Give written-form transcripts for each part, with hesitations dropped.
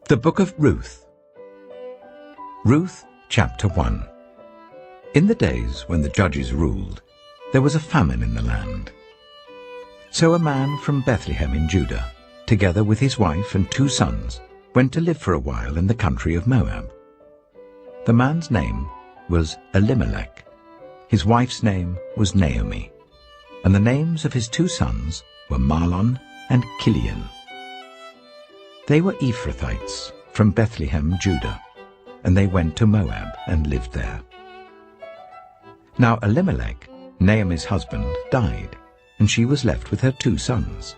The Book of Ruth. Ruth, chapter 1. In the days when the judges ruled, there was a famine in the land. So a man from Bethlehem in Judah, together with his wife and 2 sons, went to live for a while in the country of Moab. The man's name was Elimelech. His wife's name was Naomi, and the names of his 2 sons were Mahlon and Chilion. They were Ephrathites from Bethlehem, Judah, and they went to Moab and lived there. Now Elimelech, Naomi's husband, died, and she was left with her 2 sons.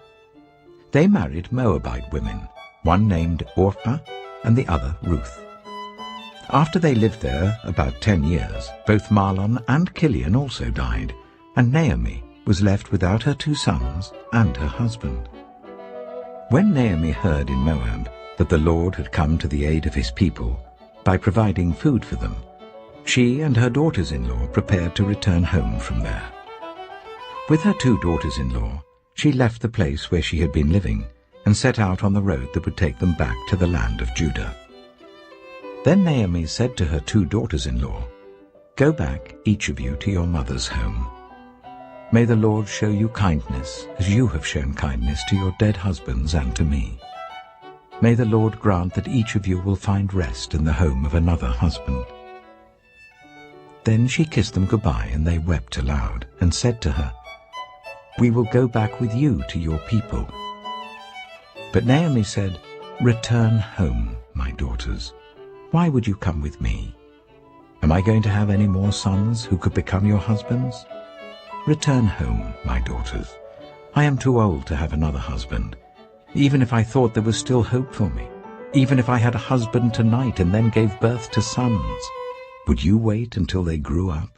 They married Moabite women, one named Orpah and the other Ruth. After they lived there about 10 years, both Mahlon and Chilion also died, and Naomi was left without her 2 sons and her husband. When Naomi heard in Moab that the Lord had come to the aid of his people by providing food for them, she and her daughters-in-law prepared to return home from there. With her 2 daughters-in-law, she left the place where she had been living and set out on the road that would take them back to the land of Judah. Then Naomi said to her 2 daughters-in-law, "Go back, each of you, to your mother's home. May the Lord show you kindness as you have shown kindness to your dead husbands and to me. May the Lord grant that each of you will find rest in the home of another husband." Then she kissed them goodbye, and they wept aloud, and said to her, "We will go back with you to your people." But Naomi said, "Return home, my daughters. Why would you come with me? Am I going to have any more sons who could become your husbands? Return home, my daughters. I am too old to have another husband. Even if I thought there was still hope for me, even if I had a husband tonight and then gave birth to sons, would you wait until they grew up?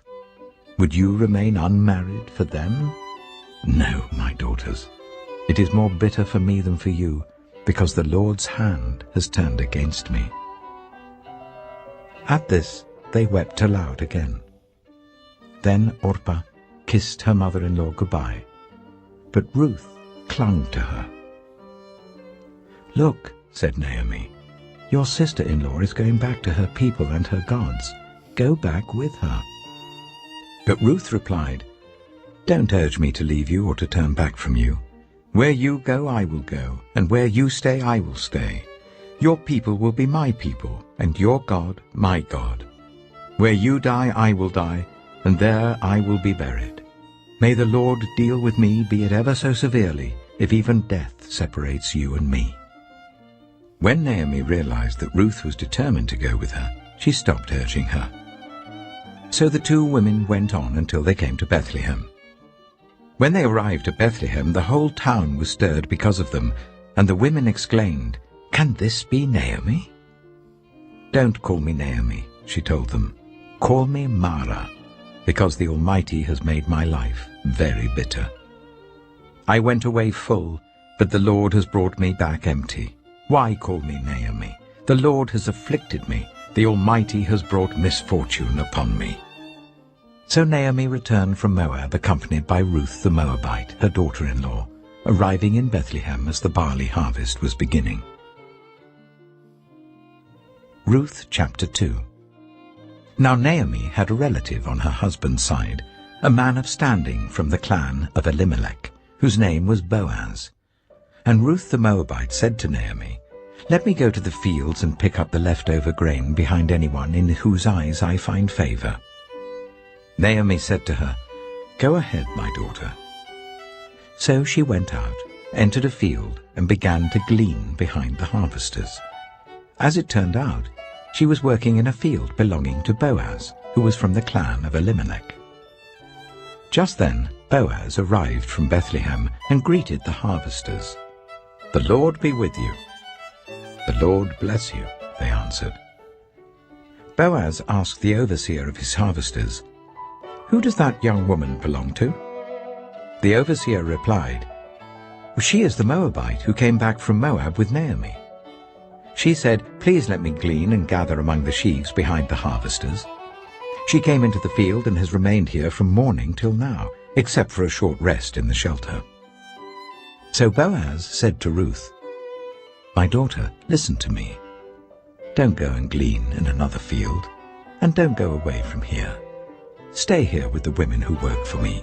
Would you remain unmarried for them? No, my daughters. It is more bitter for me than for you, because the Lord's hand has turned against me." At this they wept aloud again. Then Orpah kissed her mother-in-law goodbye, but Ruth clung to her. "Look," said Naomi, "your sister-in-law is going back to her people and her gods. Go back with her." But Ruth replied, "Don't urge me to leave you or to turn back from you. Where you go, I will go, and where you stay, I will stay. Your people will be my people, and your God, my God. Where you die, I will die, and there I will be buried. May the Lord deal with me, be it ever so severely, if even death separates you and me." When Naomi realized that Ruth was determined to go with her, she stopped urging her. So the 2 women went on until they came to Bethlehem. When they arrived at Bethlehem, the whole town was stirred because of them, and the women exclaimed, "Can this be Naomi?" "Don't call me Naomi," she told them. "Call me Mara, because the Almighty has made my life very bitter. I went away full, but the Lord has brought me back empty. Why call me Naomi? The Lord has afflicted me. The Almighty has brought misfortune upon me." So Naomi returned from Moab, accompanied by Ruth the Moabite, her daughter-in-law, arriving in Bethlehem as the barley harvest was beginning. Ruth chapter 2. Now Naomi had a relative on her husband's side, a man of standing from the clan of Elimelech, whose name was Boaz. And Ruth the Moabite said to Naomi, "Let me go to the fields and pick up the leftover grain behind anyone in whose eyes I find favor." Naomi said to her, "Go ahead, my daughter." So she went out, entered a field, and began to glean behind the harvesters. As it turned out, she was working in a field belonging to Boaz, who was from the clan of Elimelech. Just then Boaz arrived from Bethlehem and greeted the harvesters. "The Lord be with you." "The Lord bless you," they answered. Boaz asked the overseer of his harvesters, "Who does that young woman belong to?" The overseer replied, "She is the Moabite who came back from Moab with Naomi. She said, 'Please let me glean and gather among the sheaves behind the harvesters.' She came into the field and has remained here from morning till now, except for a short rest in the shelter." So Boaz said to Ruth, "My daughter, listen to me. Don't go and glean in another field, and don't go away from here. Stay here with the women who work for me.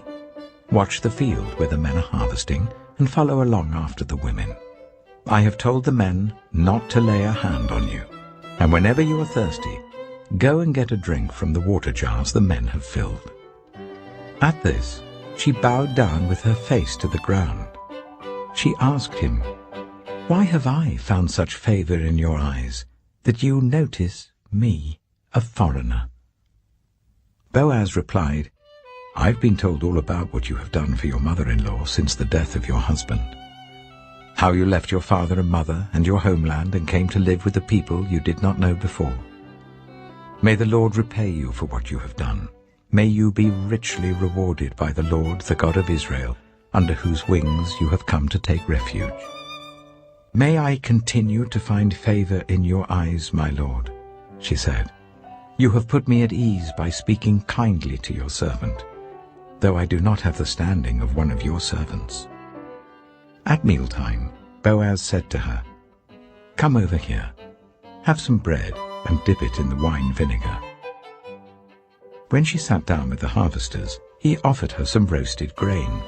Watch the field where the men are harvesting, and follow along after the women. I have told the men not to lay a hand on you, and whenever you are thirsty, go and get a drink from the water jars the men have filled." At this, she bowed down with her face to the ground. She asked him, "Why have I found such favor in your eyes, that you notice me, a foreigner?" Boaz replied, "I've been told all about what you have done for your mother-in-law since the death of your husband. How you left your father and mother and your homeland and came to live with the people you did not know before. May the Lord repay you for what you have done. May you be richly rewarded by the Lord, the God of Israel, under whose wings you have come to take refuge. May I continue to find favor in your eyes, my Lord," she said. "You have put me at ease by speaking kindly to your servant, though I do not have the standing of one of your servants." At mealtime, Boaz said to her, "Come over here, have some bread and dip it in the wine vinegar." When she sat down with the harvesters, he offered her some roasted grain.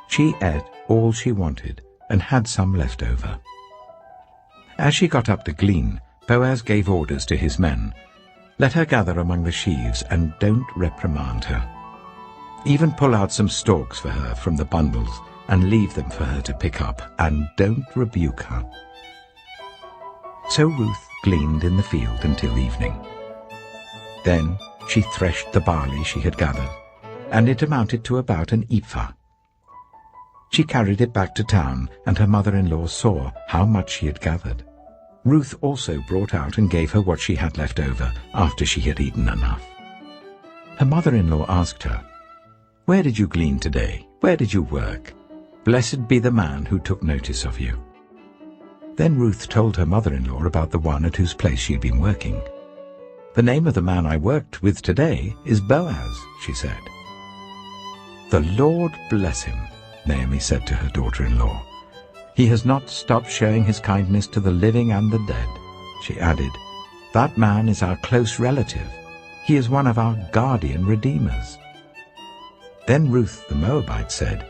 She ate all she wanted and had some left over. As she got up to glean, Boaz gave orders to his men, "Let her gather among the sheaves and don't reprimand her. Even pull out some stalks for her from the bundles and leave them for her to pick up, and don't rebuke her." So Ruth gleaned in the field until evening. Then she threshed the barley she had gathered, and it amounted to about an ephah. She carried it back to town, and her mother-in-law saw how much she had gathered. Ruth also brought out and gave her what she had left over after she had eaten enough. Her mother-in-law asked her, "Where did you glean today? Where did you work? Blessed be the man who took notice of you." Then Ruth told her mother-in-law about the one at whose place she had been working. "The name of the man I worked with today is Boaz," she said. "The Lord bless him," Naomi said to her daughter-in-law. "He has not stopped showing his kindness to the living and the dead." She added, "That man is our close relative. He is one of our guardian redeemers." Then Ruth the Moabite said,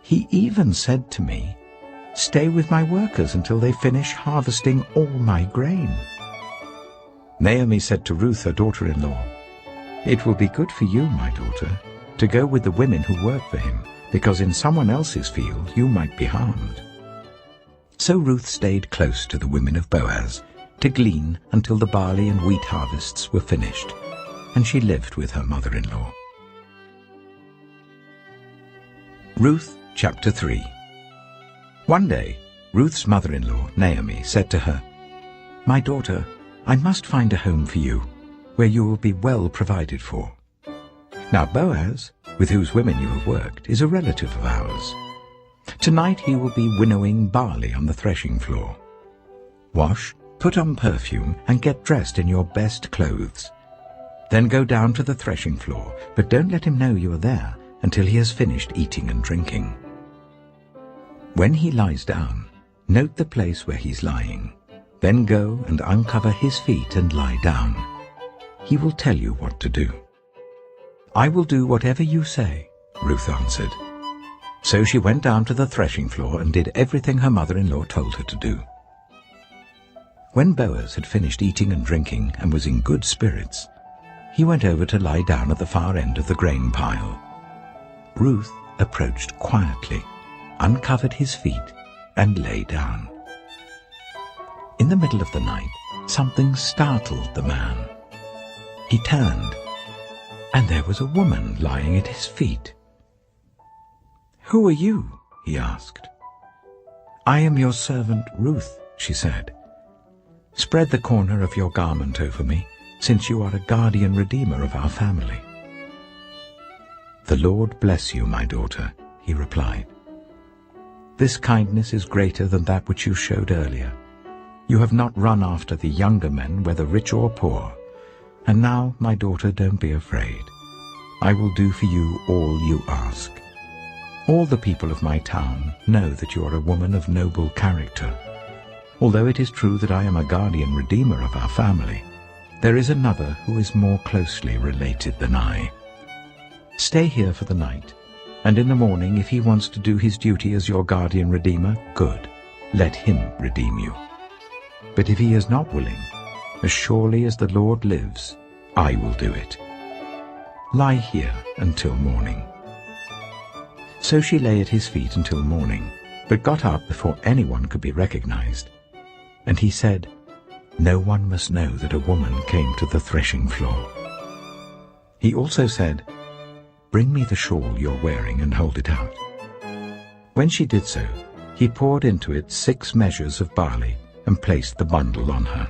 "He even said to me, 'Stay with my workers until they finish harvesting all my grain.'" Naomi said to Ruth, her daughter-in-law, "It will be good for you, my daughter, to go with the women who work for him, because in someone else's field you might be harmed." So Ruth stayed close to the women of Boaz to glean until the barley and wheat harvests were finished, and she lived with her mother-in-law. Ruth chapter 3. One day, Ruth's mother-in-law, Naomi, said to her, "My daughter, I must find a home for you, where you will be well provided for. Now Boaz, with whose women you have worked, is a relative of ours. Tonight he will be winnowing barley on the threshing floor. Wash, put on perfume, and get dressed in your best clothes. Then go down to the threshing floor, but don't let him know you are there until he has finished eating and drinking. When he lies down, note the place where he's lying. Then go and uncover his feet and lie down. He will tell you what to do." "I will do whatever you say," Ruth answered. So she went down to the threshing floor and did everything her mother-in-law told her to do. When Boaz had finished eating and drinking and was in good spirits, he went over to lie down at the far end of the grain pile. Ruth approached quietly, uncovered his feet, and lay down. In the middle of the night, something startled the man. He turned, and there was a woman lying at his feet. "Who are you?" he asked. "I am your servant Ruth," she said. "Spread the corner of your garment over me, since you are a guardian redeemer of our family." "The Lord bless you, my daughter," he replied. "This kindness is greater than that which you showed earlier. You have not run after the younger men, whether rich or poor. And now, my daughter, don't be afraid. I will do for you all you ask. All the people of my town know that you are a woman of noble character. although it is true that I am a guardian redeemer of our family, there is another who is more closely related than I. Stay here for the night, and in the morning, if he wants to do his duty as your guardian redeemer, good, let him redeem you. But if he is not willing, as surely as the Lord lives, I will do it. Lie here until morning." So she lay at his feet until morning, but got up before anyone could be recognized. And he said, "No one must know that a woman came to the threshing floor." He also said, "Bring me the shawl you're wearing and hold it out." When she did so, he poured into it 6 measures of barley and placed the bundle on her.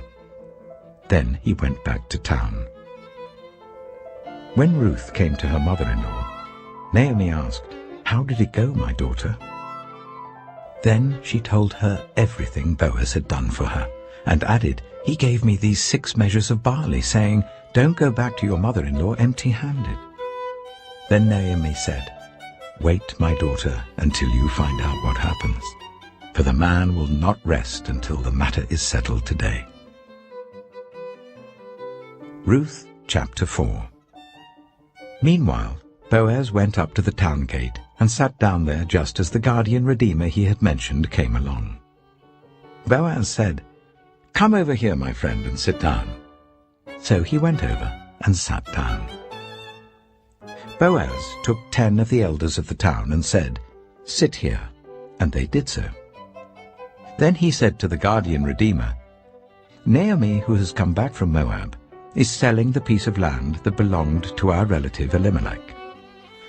Then he went back to town. When Ruth came to her mother-in-law, Naomi asked, "How did it go, my daughter?" Then she told her everything Boaz had done for her, and added, "He gave me these 6 measures of barley, saying, 'Don't go back to your mother-in-law empty-handed.'" Then Naomi said, "Wait, my daughter, until you find out what happens, for the man will not rest until the matter is settled today." Ruth chapter 4. Meanwhile, Boaz went up to the town gate and sat down there just as the guardian redeemer he had mentioned came along. Boaz said, "Come over here, my friend, and sit down." So he went over and sat down. Boaz took 10 of the elders of the town and said, "Sit here," and they did so. Then he said to the guardian redeemer, "Naomi, who has come back from Moab, is selling the piece of land that belonged to our relative Elimelech.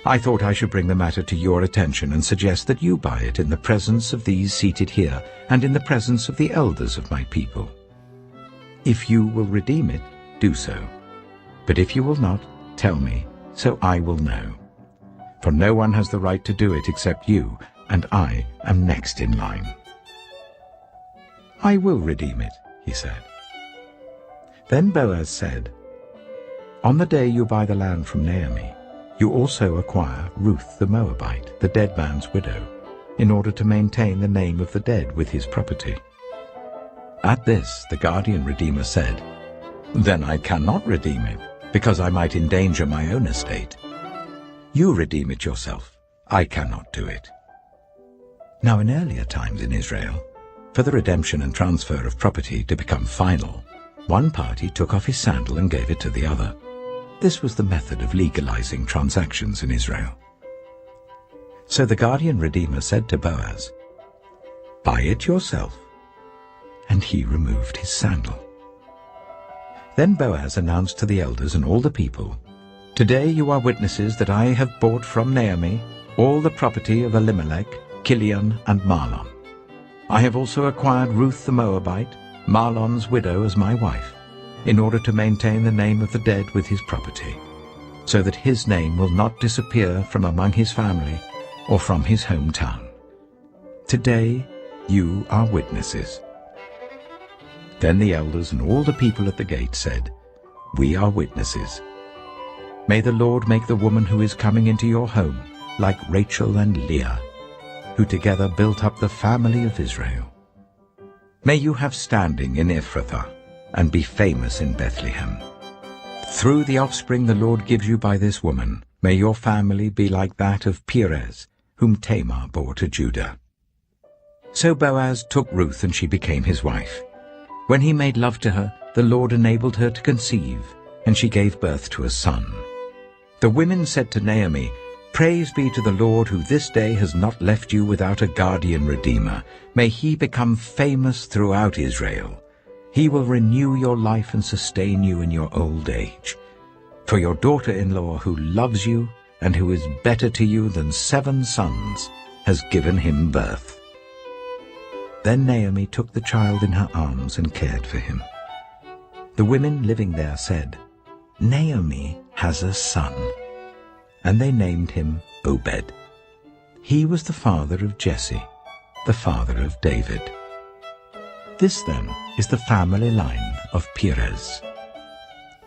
I thought I should bring the matter to your attention and suggest that you buy it in the presence of these seated here and in the presence of the elders of my people. If you will redeem it, do so. But if you will not, tell me, so I will know. For no one has the right to do it except you, and I am next in line." "I will redeem it," he said. Then Boaz said, "On the day you buy the land from Naomi, you also acquire Ruth the Moabite, the dead man's widow, in order to maintain the name of the dead with his property." At this the guardian redeemer said, "Then I cannot redeem it, because I might endanger my own estate. You redeem it yourself. I cannot do it." Now in earlier times in Israel, for the redemption and transfer of property to become final, one party took off his sandal and gave it to the other. This was the method of legalizing transactions in Israel. So the guardian redeemer said to Boaz, "Buy it yourself." And he removed his sandal. Then Boaz announced to the elders and all the people, "Today you are witnesses that I have bought from Naomi all the property of Elimelech, Kilion, and Mahlon. I have also acquired Ruth the Moabite, Mahlon's widow, as my wife, in order to maintain the name of the dead with his property, so that his name will not disappear from among his family or from his hometown. Today you are witnesses." Then the elders and all the people at the gate said, "We are witnesses. May the Lord make the woman who is coming into your home like Rachel and Leah, who together built up the family of Israel. May you have standing in Ephrathah and be famous in Bethlehem. Through the offspring the Lord gives you by this woman, may your family be like that of Perez, whom Tamar bore to Judah." So Boaz took Ruth, and she became his wife. When he made love to her, the Lord enabled her to conceive, and she gave birth to a son. The women said to Naomi, "Praise be to the Lord, who this day has not left you without a guardian redeemer. May he become famous throughout Israel. He will renew your life and sustain you in your old age. For your daughter-in-law, who loves you and who is better to you than 7 sons, has given him birth." Then Naomi took the child in her arms and cared for him. The women living there said, "Naomi has a son." And they named him Obed. He was the father of Jesse, the father of David. This then is the family line of Perez.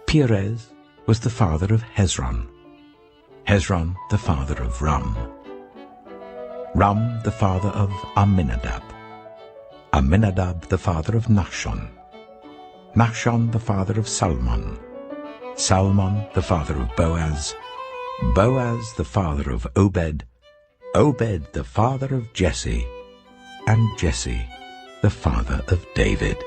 Perez was the father of Hezron. Hezron the father of Ram. Ram the father of Amminadab. Amminadab the father of Nahshon, Nahshon the father of Salmon, Salmon the father of Boaz, Boaz the father of Obed, Obed the father of Jesse, and Jesse the father of David.